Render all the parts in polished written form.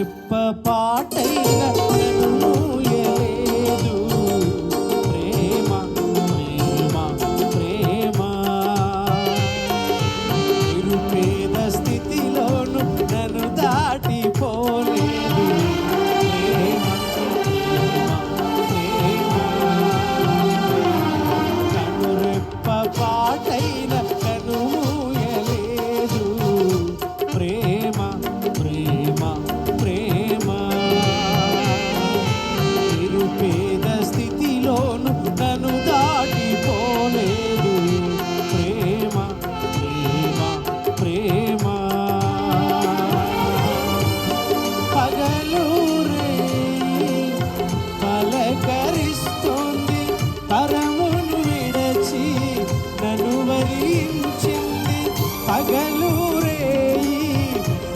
రెప్ప పాటైన నన్ను మోయలేదు. ప్రేమ ప్రేమ ప్రేమ నిరుపేద స్థితిలోను నన్ను దాటిపోలేదు. ప్రేమ ప్రేమ ప్రేమ కనురెప్ప పాటైన నన్ను మోయలేదు. ప్రేమ ప్రేమ ప్రేమ నిరుపేద స్థితిలోను నన్ను దాటిపోలేదు. ప్రేమ ప్రేమ ప్రేమ పగలు రేయి పలకరిస్తోంది, తరమును విడచి నన్ను వరించింది. పగలు రేయి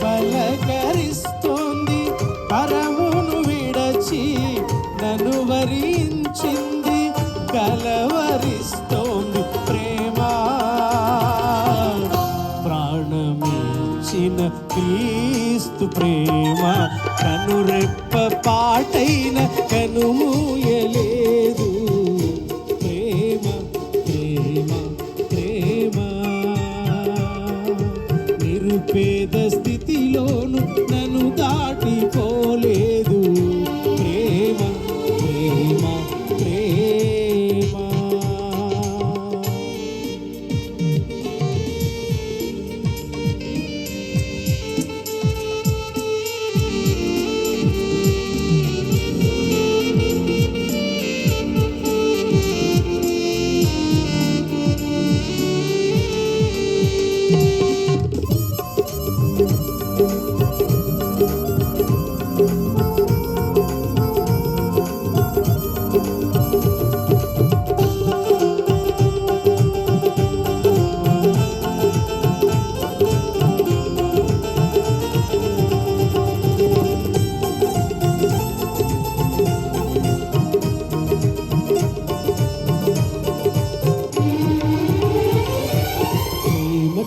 పలకరిస్తోంది, తరమును విడచి నన్ను వరించింది. కలవరిస్తోంది ప్రేమ, ప్రాణమిచ్చిన క్రీస్తు ప్రేమ. కనురెప్ప పాటైన కనుమూయలేదు. ప్రేమ ప్రేమ ప్రేమ నిరుపేద స్థితిలోను నన్ను దాటిపోలేదు. ప్రేమ ప్రేమ ప్రేమ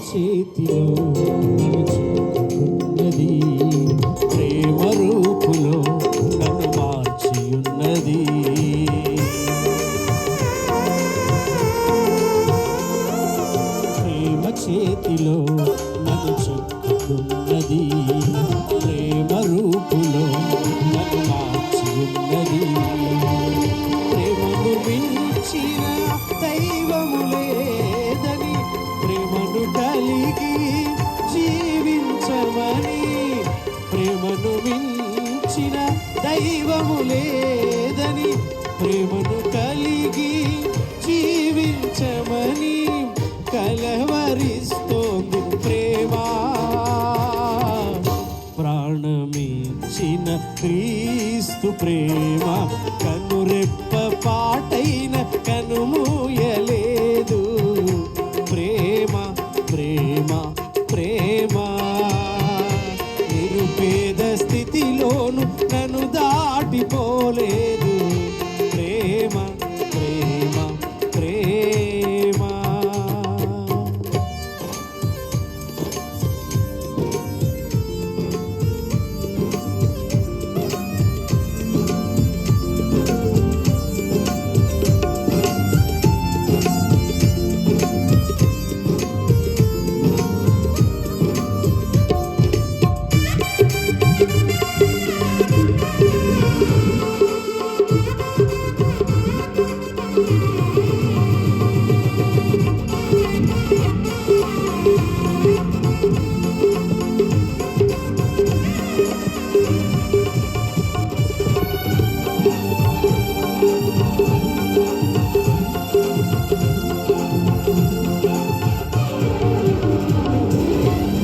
చేతిలో నిలుచుకున్నది, ప్రేమ రూపులో నన్ను మార్చియున్నది. ప్రేమ చేతిలో నన్ను చుట్టుకున్నది, ప్రేమ రూపులో నన్ను మార్చియున్నది. ప్రేమను మించిన దైవము లేదని, ప్రేమను కలిగి జీవించమని. ప్రేమను మించిన దైవము లేదని, ప్రేమను కలిగి జీవించమని. కలవరిస్తోంది ప్రేమ, ప్రాణమిచ్చిన క్రీస్తు ప్రేమ. కనురెప్ప పాటైన కనుమూయలేదు. ప్రేమ ప్రేమ ప్రేమ నిరుపేద స్థితిలోను నన్ను దాటిపోలేదు. ప్రేమ ప్రేమ ప్రేమ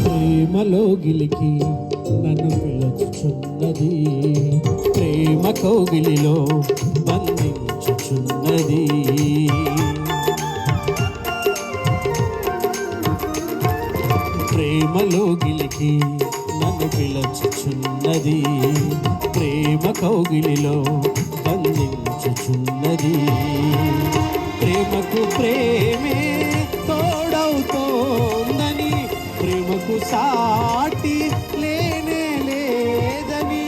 ప్రేమలోగిలికి నన్ను పిలుచుచున్నది, ప్రేమ కోగిలిలో బంధించుచున్నది. ప్రేమలోగిలికి నన్ను పిలుచుచున్నది, ప్రేమ కౌగిలిలో బంధించుచున్నది. ప్రేమకు ప్రేమే తోడవుతోందని, ప్రేమకు సాటి లేనే లేదని.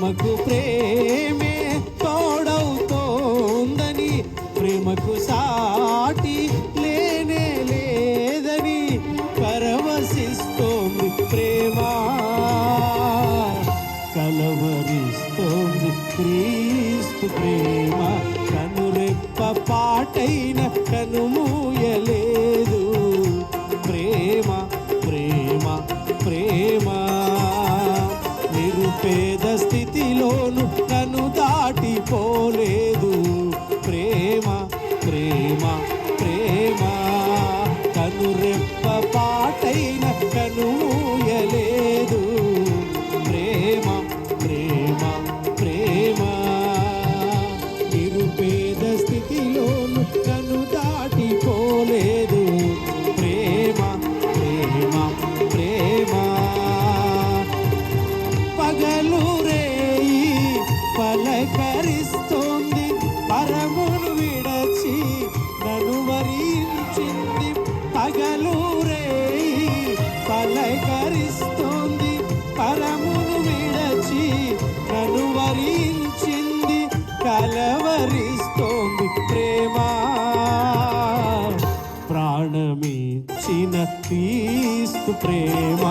ప్రేమకు ప్రేమే తోడవుతోందని, ప్రేమకు సాటి లేనే లేదని పరవశిస్తోంది ప్రేమ, కలవరిస్తోంది క్రీస్తు ప్రేమ. కనురెప్ప పాటైన కనుమూయలేదు ప్రేమ, ప్రేమ, ప్రేమ. నిరుపేద స్థితిలోను నన్ను దాటిపోలేదు ప్రేమ, ప్రేమ, ప్రేమ. కనురెప్ప పాటైన కనుమూయలేదు ప్రేమ, ప్రేమ, ప్రేమ. నిరుపేద స్థితిలోను నన్ను దాటిపోలేదు ప్రేమ, ప్రేమ, ప్రేమ. పగలు రేయి పలకరిస్తోంది, పరమును విడచి నన్ను వరించింది. పగలు రేయి పలకరిస్తోంది, పరమును విడచి నన్ను వరించింది. కలవరిస్తోంది ప్రేమ, ప్రాణమిచ్చిన క్రీస్తు ప్రేమ.